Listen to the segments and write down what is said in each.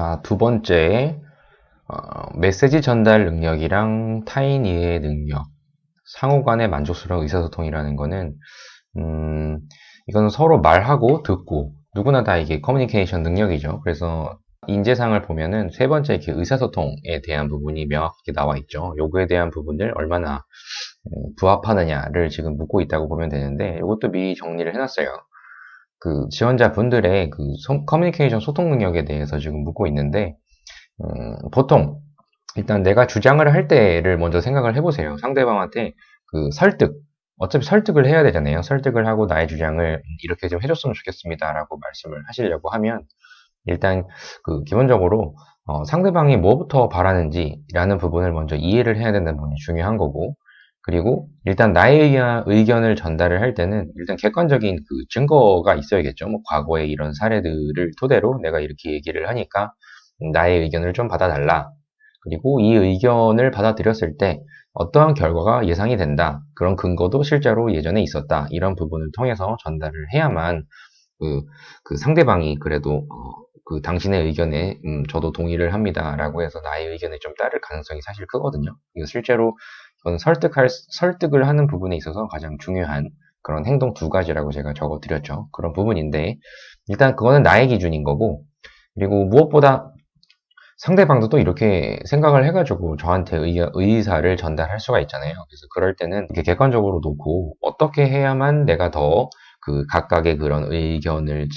자, 두 번째, 메시지 전달 능력이랑 타인 이해 능력, 상호 간의 만족스러운 의사소통이라는 거는, 음, 이거는 서로 말하고 듣고, 누구나 다 이게 커뮤니케이션 능력이죠. 그래서 인재상을 보면은 세 번째 이렇게 의사소통에 대한 부분이 명확하게 나와 있죠. 요거에 대한 부분을 얼마나 부합하느냐를 지금 묻고 있다고 보면 되는데, 이것도 미리 정리를 해놨어요. 그 지원자분들의 그 커뮤니케이션 소통 능력에 대해서 지금 묻고 있는데, 보통 일단 내가 주장을 할 때를 먼저 생각을 해보세요. 상대방한테 그 설득, 어차피 설득을 해야 되잖아요. 설득을 하고 나의 주장을 이렇게 좀 해줬으면 좋겠습니다라고 말씀을 하시려고 하면 일단 그 기본적으로 상대방이 뭐부터 바라는지라는 부분을 먼저 이해를 해야 된다는 부분이 중요한 거고, 그리고 일단 나의 의견을 전달을 할 때는 일단 객관적인 그 증거가 있어야겠죠. 뭐 과거의 이런 사례들을 토대로 내가 이렇게 얘기를 하니까 나의 의견을 좀 받아달라. 그리고 이 의견을 받아들였을 때 어떠한 결과가 예상이 된다. 그런 근거도 실제로 예전에 있었다. 이런 부분을 통해서 전달을 해야만 그 상대방이 그래도 그 당신의 의견에 저도 동의를 합니다라고 해서 나의 의견에 좀 따를 가능성이 사실 크거든요. 이거 실제로 저는 설득을 하는 부분에 있어서 가장 중요한 그런 행동 두 가지라고 제가 적어 드렸죠. 그런 부분인데 일단 그거는 나의 기준인 거고, 그리고 무엇보다 상대방도 또 이렇게 생각을 해가지고 저한테 의사를 전달할 수가 있잖아요. 그래서 그럴 때는 이렇게 객관적으로 놓고 어떻게 해야만 내가 더 그 각각의 그런 의견을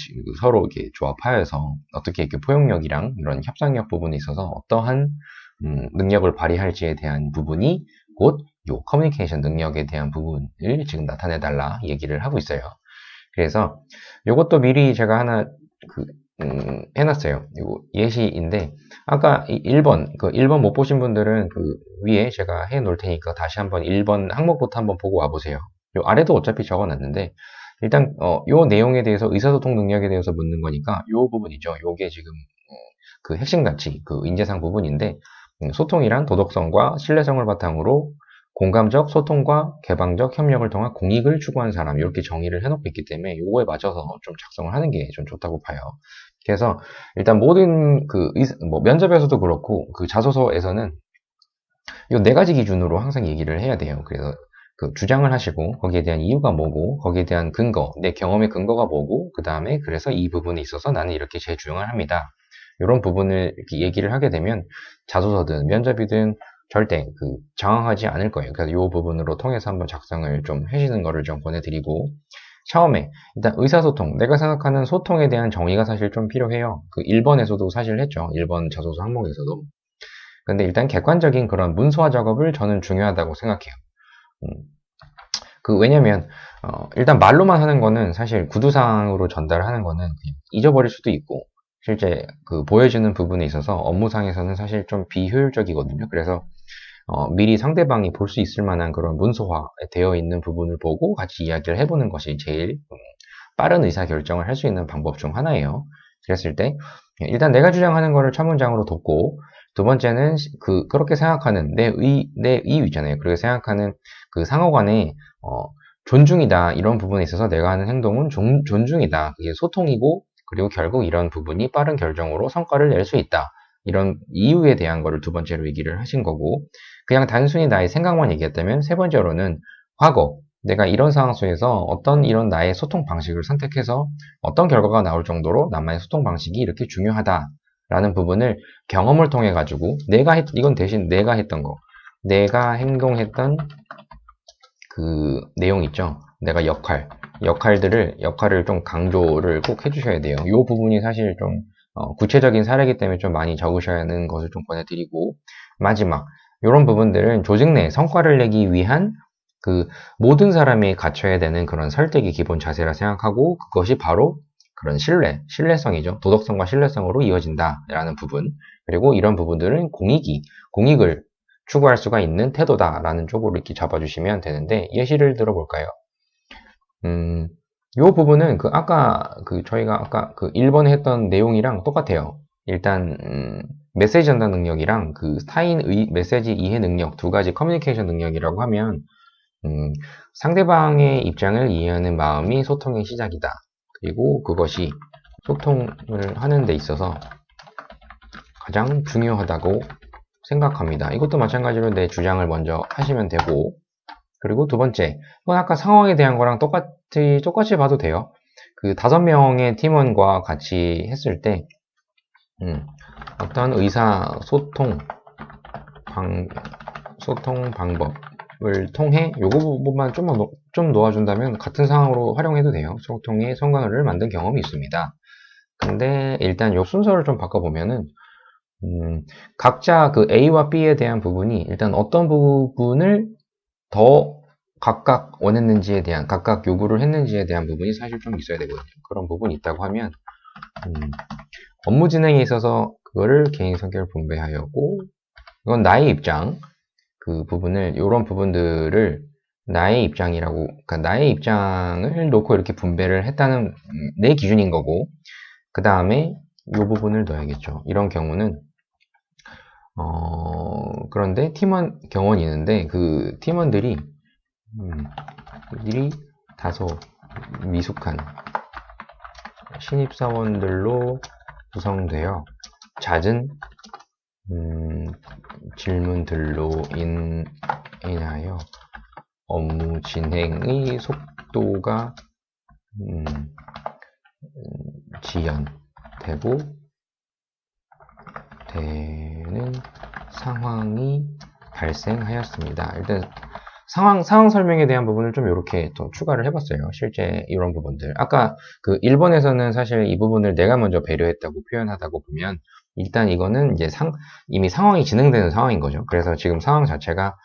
서로 이렇게 조합하여서 어떻게 이렇게 포용력이랑 이런 협상력 부분에 있어서 어떠한 능력을 발휘할지에 대한 부분이 곧 요 커뮤니케이션 능력에 대한 부분을 지금 나타내달라 얘기를 하고 있어요. 그래서 요것도 미리 제가 하나 그 해놨어요. 이거 예시인데 아까 1번 그 1번 못 보신 분들은 그 위에 제가 해 놓을 테니까 다시 한번 1번 항목부터 한번 보고 와보세요. 요 아래도 어차피 적어놨는데 일단 요 내용에 대해서 의사소통 능력에 대해서 묻는 거니까 요 부분이죠. 요게 지금 그 핵심 가치 그 인재상 부분인데, 소통이란 도덕성과 신뢰성을 바탕으로 공감적 소통과 개방적 협력을 통한 공익을 추구하는 사람, 이렇게 정의를 해놓고 있기 때문에 요거에 맞춰서 좀 작성을 하는 게 좀 좋다고 봐요. 그래서 일단 모든 뭐 면접에서도 그렇고 그 자소서에서는 이 네 가지 기준으로 항상 얘기를 해야 돼요. 그래서 그 주장을 하시고 거기에 대한 이유가 뭐고 거기에 대한 근거, 내 경험의 근거가 뭐고 그 다음에 그래서 이 부분에 있어서 나는 이렇게 재주장을 합니다. 이런 부분을 이렇게 얘기를 하게 되면 자소서든 면접이든 절대 그 장황하지 않을 거예요. 그래서 이 부분으로 통해서 한번 작성을 좀 하시는 거를 좀 권해드리고, 처음에 일단 의사소통, 내가 생각하는 소통에 대한 정의가 사실 좀 필요해요. 그 1번에서도 사실 했죠. 1번 자소서 항목에서도. 근데 일단 객관적인 그런 문서화 작업을 저는 중요하다고 생각해요. 왜냐면 일단 말로만 하는 거는 사실 구두상으로 전달하는 거는 그냥 잊어버릴 수도 있고, 실제 그 보여지는 부분에 있어서 업무상에서는 사실 좀 비효율적이거든요. 그래서 미리 상대방이 볼 수 있을 만한 그런 문서화 되어 있는 부분을 보고 같이 이야기를 해보는 것이 제일 빠른 의사결정을 할 수 있는 방법 중 하나예요. 그랬을 때 일단 내가 주장하는 거를 첫 문장으로 뒀고, 두 번째는 그렇게 생각하는 내 이유 있잖아요. 그렇게 생각하는 그 상호 간에 존중이다, 이런 부분에 있어서 내가 하는 행동은 존중이다, 그게 소통이고, 그리고 결국 이런 부분이 빠른 결정으로 성과를 낼 수 있다, 이런 이유에 대한 거를 두 번째로 얘기를 하신 거고, 그냥 단순히 나의 생각만 얘기했다면 세 번째로는 과거 내가 이런 상황 속에서 어떤 이런 나의 소통 방식을 선택해서 어떤 결과가 나올 정도로 나만의 소통 방식이 이렇게 중요하다라는 부분을 경험을 통해 가지고 이건 대신 내가 했던 거, 내가 행동했던 그 내용 있죠. 내가 역할을 좀 강조를 꼭 해주셔야 돼요. 이 부분이 사실 좀 구체적인 사례이기 때문에 좀 많이 적으셔야 하는 것을 좀 권해드리고, 마지막 이런 부분들은 조직 내 성과를 내기 위한 그 모든 사람이 갖춰야 되는 그런 설득의 기본 자세라 생각하고, 그것이 바로 그런 신뢰성이죠. 도덕성과 신뢰성으로 이어진다라는 부분, 그리고 이런 부분들은 공익을 추구할 수가 있는 태도다라는 쪽으로 이렇게 잡아주시면 되는데, 예시를 들어볼까요? 요 부분은 저희가 아까 그 1번에 했던 내용이랑 똑같아요. 일단 메시지 전달 능력이랑 그 메시지 이해 능력, 두 가지 커뮤니케이션 능력이라고 하면 상대방의 입장을 이해하는 마음이 소통의 시작이다. 그리고 그것이 소통을 하는 데 있어서 가장 중요하다고 생각합니다. 이것도 마찬가지로 내 주장을 먼저 하시면 되고, 그리고 두 번째, 이건 아까 상황에 대한 거랑 똑같이 봐도 돼요. 그 5명의 팀원과 같이 했을 때, 어떤 의사소통 방법을 통해 요거 부분만 좀 놓아준다면 같은 상황으로 활용해도 돼요. 소통의 성과를 만든 경험이 있습니다. 근데 일단 요 순서를 좀 바꿔보면은, 각자 그 A와 B에 대한 부분이 일단 어떤 부분을 더 각각 원했는지에 대한, 각각 요구를 했는지에 대한 부분이 사실 좀 있어야 되거든요. 그런 부분이 있다고 하면, 업무 진행에 있어서 그거를 개인 성격 분배하였고, 이건 나의 입장, 그 부분을, 요런 부분들을 나의 입장이라고, 그러니까 나의 입장을 놓고 이렇게 분배를 했다는 내 기준인 거고, 그 다음에 요 부분을 넣어야겠죠. 이런 경우는, 그런데 팀원 경원이 있는데, 그 팀원들이, 다소 미숙한 신입사원들로 구성되어 잦은 질문들로 인하여 업무 진행의 속도가 지연되고 되는 상황이 발생하였습니다. 일단 상황 설명에 대한 부분을 좀 이렇게 또 추가를 해봤어요. 실제 이런 부분들. 아까 그 1번에서는 사실 이 부분을 내가 먼저 배려했다고 표현하다고 보면, 일단 이거는 이제 이미 상황이 진행되는 상황인 거죠. 그래서 지금 상황 자체가,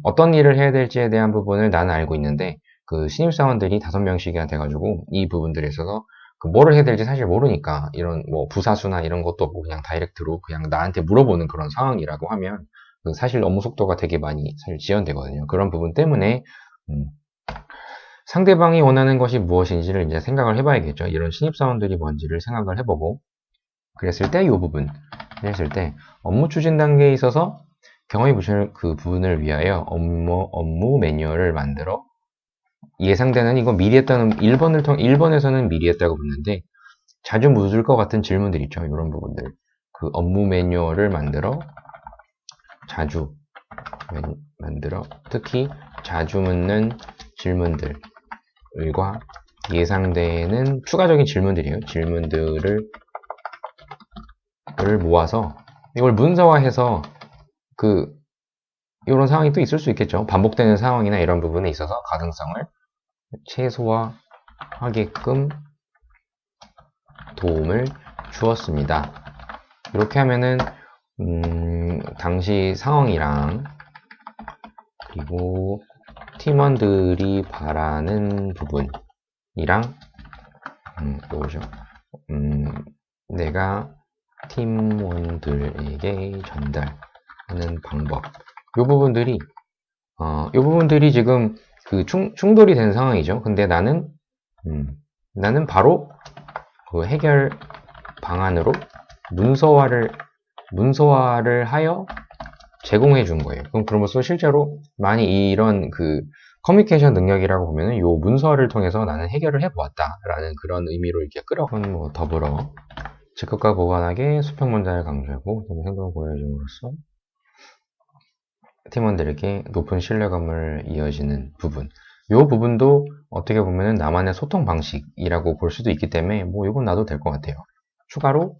어떤 일을 해야 될지에 대한 부분을 나는 알고 있는데, 그 신입사원들이 5명씩이나 돼가지고, 이 부분들에 있어서, 그 뭐를 해야 될지 사실 모르니까, 이런 뭐 부사수나 이런 것도 없고 그냥 다이렉트로 그냥 나한테 물어보는 그런 상황이라고 하면, 사실 업무 속도가 되게 많이 사실 지연되거든요. 그런 부분 때문에 상대방이 원하는 것이 무엇인지를 이제 생각을 해봐야겠죠. 이런 신입사원들이 뭔지를 생각을 해보고, 그랬을 때 이 부분, 그랬을 때 업무 추진 단계에 있어서 경험이 부실 그 부분을 위하여 업무 매뉴얼을 만들어 예상되는, 이거 미리 했다는 1번에서는 미리 했다고 붙는데 자주 묻을 것 같은 질문들 있죠. 이런 부분들. 그 업무 매뉴얼을 자주 만들어 특히 자주 묻는 질문들과 예상되는 추가적인 질문들이에요. 질문들을 모아서 이걸 문서화해서 이런 상황이 또 있을 수 있겠죠. 반복되는 상황이나 이런 부분에 있어서 가능성을 최소화하게끔 도움을 주었습니다. 이렇게 하면은 당시 상황이랑 그리고 팀원들이 바라는 부분이랑 뭐죠? 내가 팀원들에게 전달하는 방법. 요 부분들이 지금 그 충돌이 된 상황이죠. 근데 나는 바로 그 해결 방안으로 문서화를 하여 제공해 준 거예요. 그럼으로써 실제로 많이 이런 그 커뮤니케이션 능력이라고 보면은 요 문서화를 통해서 나는 해결을 해 보았다라는 그런 의미로 이렇게 뭐 더불어 즉각과 보관하게 수평 문장을 강조하고 행동을 보여줌으로써 팀원들에게 높은 신뢰감을 이어지는 부분. 요 부분도 어떻게 보면은 나만의 소통 방식이라고 볼 수도 있기 때문에 뭐 이건 놔도 될 것 같아요. 추가로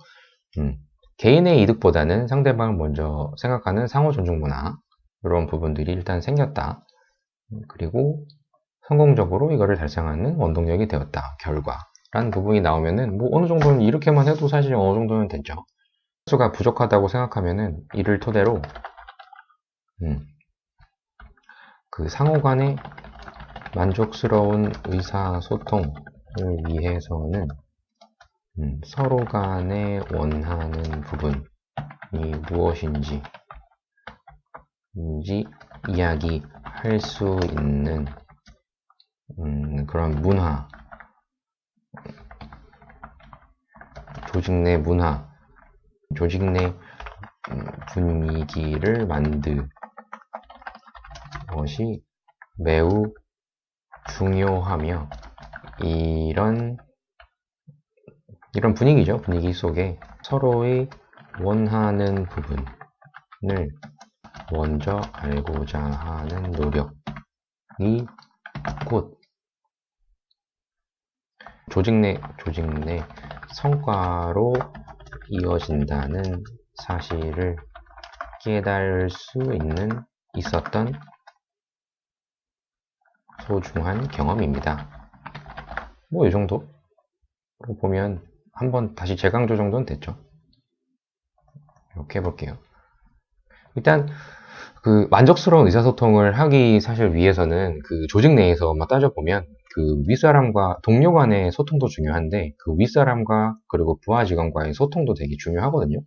개인의 이득보다는 상대방을 먼저 생각하는 상호 존중 문화, 이런 부분들이 일단 생겼다. 그리고 성공적으로 이거를 달성하는 원동력이 되었다. 결과라는 부분이 나오면은 뭐 어느 정도는 이렇게만 해도 사실 어느 정도는 됐죠. 수가 부족하다고 생각하면은 이를 토대로 그 상호 간의 만족스러운 의사소통을 위해서는 서로 간에 원하는 부분이 무엇인지 이야기할 수 있는 그런 문화, 조직 내 문화, 조직 내 분위기를 만들 것이 매우 중요하며, 이런 분위기죠. 분위기 속에 서로의 원하는 부분을 먼저 알고자 하는 노력이 곧 조직 내 성과로 이어진다는 사실을 깨달을 수 있었던 소중한 경험입니다. 뭐 이 정도 보면 한번 다시 재강조 정도는 됐죠. 이렇게 해볼게요. 일단 그 만족스러운 의사소통을 하기 사실 위해서는 그 조직 내에서만 따져보면 그 윗사람과 동료 간의 소통도 중요한데 그 윗사람과 그리고 부하 직원과의 소통도 되게 중요하거든요.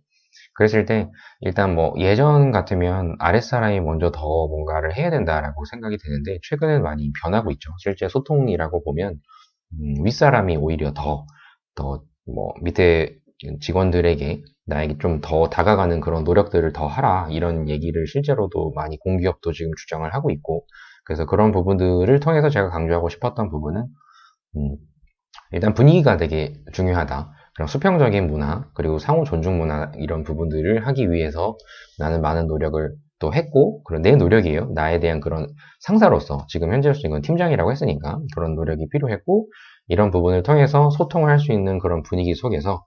그랬을 때 일단 뭐 예전 같으면 아랫사람이 먼저 더 뭔가를 해야 된다라고 생각이 되는데 최근엔 많이 변하고 있죠. 실제 소통이라고 보면 윗사람이 오히려 더 뭐 밑에 직원들에게 나에게 좀 더 다가가는 그런 노력들을 더 하라 이런 얘기를 실제로도 많이 공기업도 지금 주장을 하고 있고 그래서 그런 부분들을 통해서 제가 강조하고 싶었던 부분은 일단 분위기가 되게 중요하다. 그런 수평적인 문화 그리고 상호 존중 문화 이런 부분들을 하기 위해서 나는 많은 노력을 또 했고 그런 내 노력이에요. 나에 대한 그런 상사로서 지금 현재로서 팀장이라고 했으니까 그런 노력이 필요했고 이런 부분을 통해서 소통을 할 수 있는 그런 분위기 속에서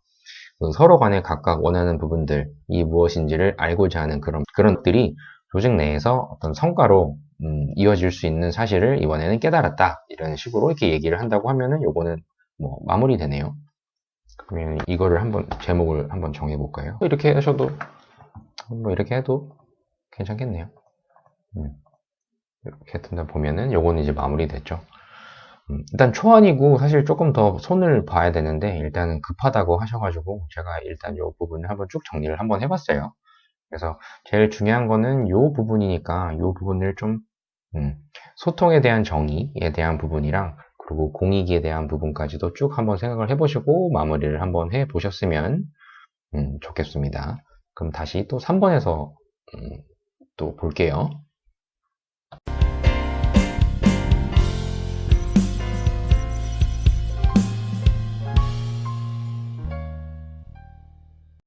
서로 간에 각각 원하는 부분들이 무엇인지를 알고자 하는 그런 것들이 조직 내에서 어떤 성과로 이어질 수 있는 사실을 이번에는 깨달았다. 이런 식으로 이렇게 얘기를 한다고 하면은 요거는 뭐 마무리되네요. 그러면 이거를 한번 제목을 한번 정해볼까요? 이렇게 하셔도 뭐 이렇게 해도 괜찮겠네요. 이렇게 든다 보면은 요거는 이제 마무리됐죠. 일단 초안이고 사실 조금 더 손을 봐야 되는데 일단은 급하다고 하셔가지고 제가 일단 요 부분을 한번 쭉 정리를 한번 해봤어요. 그래서 제일 중요한 거는 요 부분이니까 요 부분을 좀 소통에 대한 정의에 대한 부분이랑 그리고 공익에 대한 부분까지도 쭉 한번 생각을 해보시고 마무리를 한번 해보셨으면 좋겠습니다. 그럼 다시 또 3번에서 또 볼게요.